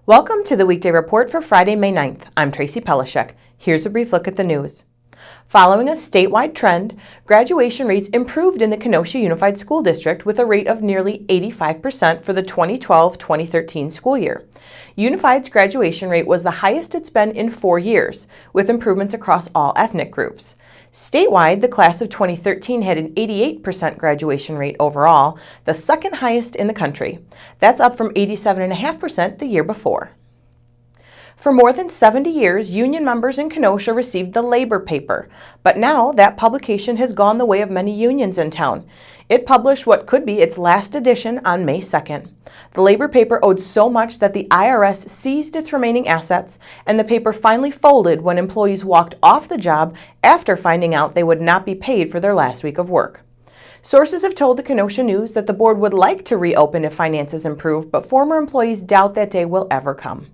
Welcome to the Weekday Report for Friday, May 9th. I'm Tracy Pelishek. Here's a brief look at the news. Following a statewide trend, graduation rates improved in the Kenosha Unified School District with a rate of nearly 85% for the 2012-2013 school year. Unified's graduation rate was the highest it's been in 4 years, with improvements across all ethnic groups. Statewide, the class of 2013 had an 88% graduation rate overall, the second highest in the country. That's up from 87.5% the year before. For more than 70 years, union members in Kenosha received the labor paper, but now that publication has gone the way of many unions in town. It published what could be its last edition on May 2nd. The labor paper owed so much that the IRS seized its remaining assets, and the paper finally folded when employees walked off the job after finding out they would not be paid for their last week of work. Sources have told the Kenosha News that the board would like to reopen if finances improve, but former employees doubt that day will ever come.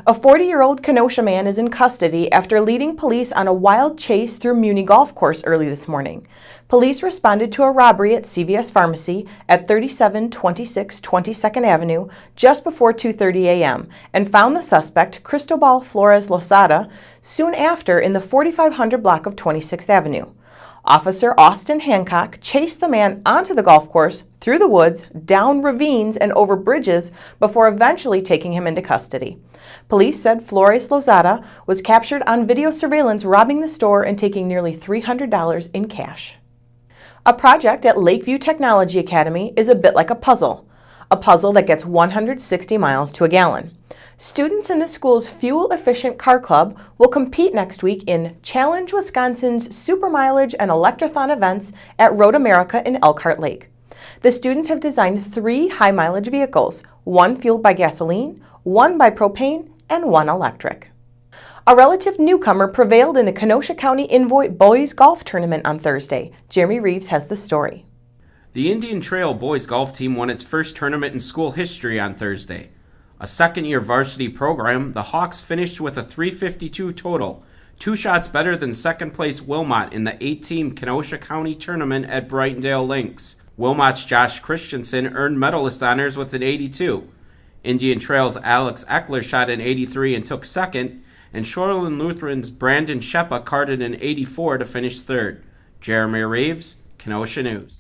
A 40-year-old Kenosha man is in custody after leading police on a wild chase through Muni Golf Course early this morning. Police responded to a robbery at CVS Pharmacy at 3726 22nd Avenue just before 2:30 a.m. and found the suspect, Cristobal Flores Losada, soon after in the 4500 block of 26th Avenue. Officer Austin Hancock chased the man onto the golf course, through the woods, down ravines, and over bridges before eventually taking him into custody. Police said Flores Lozada was captured on video surveillance robbing the store and taking nearly $300 in cash. A project at Lakeview Technology Academy is a bit like a puzzle that gets 160 miles to a gallon. Students in the school's fuel-efficient car club will compete next week in Challenge Wisconsin's Super Mileage and Electrothon events at Road America in Elkhart Lake. The students have designed 3 high-mileage vehicles, one fueled by gasoline, one by propane, and one electric. A relative newcomer prevailed in the Kenosha County Invoight Boys Golf Tournament on Thursday. Jeremy Reeves has the story. The Indian Trail boys golf team won its first tournament in school history on Thursday. A second-year varsity program, the Hawks finished with a .352 total, 2 shots better than second-place Wilmot in the 8-team Kenosha County tournament at Brightondale Links. Wilmot's Josh Christensen earned medalist honors with an 82. Indian Trail's Alex Eckler shot an 83 and took second, and Shoreland Lutheran's Brandon Shepa carded an 84 to finish third. Jeremy Reeves, Kenosha News.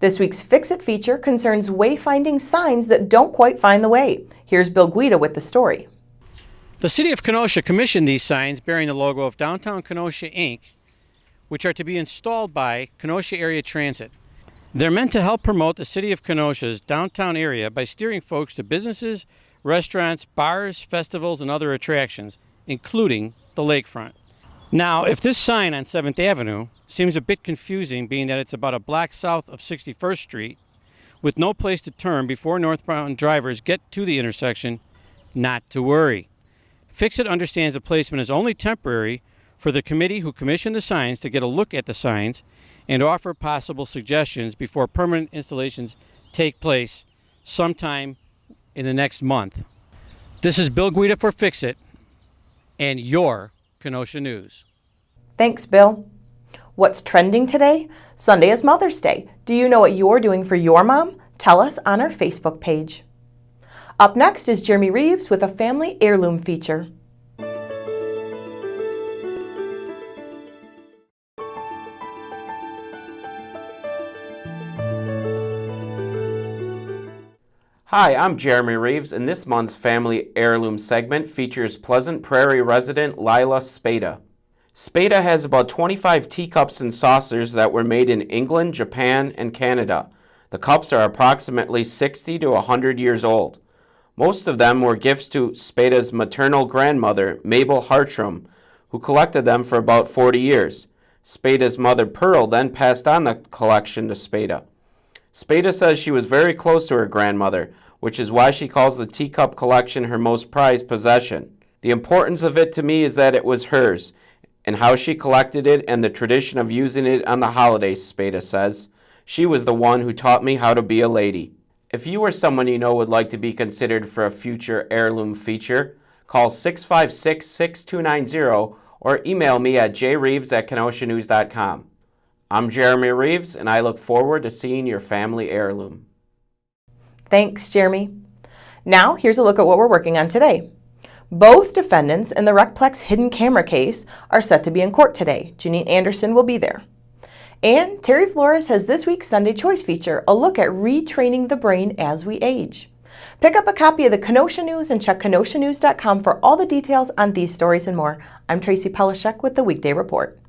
This week's Fix-It feature concerns wayfinding signs that don't quite find the way. Here's Bill Guida with the story. The City of Kenosha commissioned these signs bearing the logo of Downtown Kenosha, Inc., which are to be installed by Kenosha Area Transit. They're meant to help promote the City of Kenosha's downtown area by steering folks to businesses, restaurants, bars, festivals, and other attractions, including the lakefront. Now, if this sign on 7th Avenue seems a bit confusing, being that it's about a block south of 61st Street, with no place to turn before northbound drivers get to the intersection, not to worry. Fix-It understands the placement is only temporary for the committee who commissioned the signs to get a look at the signs and offer possible suggestions before permanent installations take place sometime in the next month. This is Bill Guida for Fix-It and your Kenosha News. Thanks, Bill. What's trending today? Sunday is Mother's Day. Do you know what you're doing for your mom? Tell us on our Facebook page. Up next is Jeremy Reeves with a family heirloom feature. Hi, I'm Jeremy Reeves, and this month's Family Heirloom segment features Pleasant Prairie resident Lila Spada. Spada has about 25 teacups and saucers that were made in England, Japan, and Canada. The cups are approximately 60 to 100 years old. Most of them were gifts to Spada's maternal grandmother, Mabel Hartram, who collected them for about 40 years. Spada's mother, Pearl, then passed on the collection to Spada. Spada says she was very close to her grandmother, which is why she calls the teacup collection her most prized possession. The importance of it to me is that it was hers, and how she collected it and the tradition of using it on the holidays, Spada says. She was the one who taught me how to be a lady. If you or someone you know would like to be considered for a future heirloom feature, call 656-6290 or email me at jreeves@kenoshanews.com. I'm Jeremy Reeves, and I look forward to seeing your family heirloom. Thanks, Jeremy. Now, here's a look at what we're working on today. Both defendants in the Recplex hidden camera case are set to be in court today. Janine Anderson will be there. And Terry Flores has this week's Sunday Choice feature, a look at retraining the brain as we age. Pick up a copy of the Kenosha News and check kenoshanews.com for all the details on these stories and more. I'm Tracy Pelishek with the Weekday Report.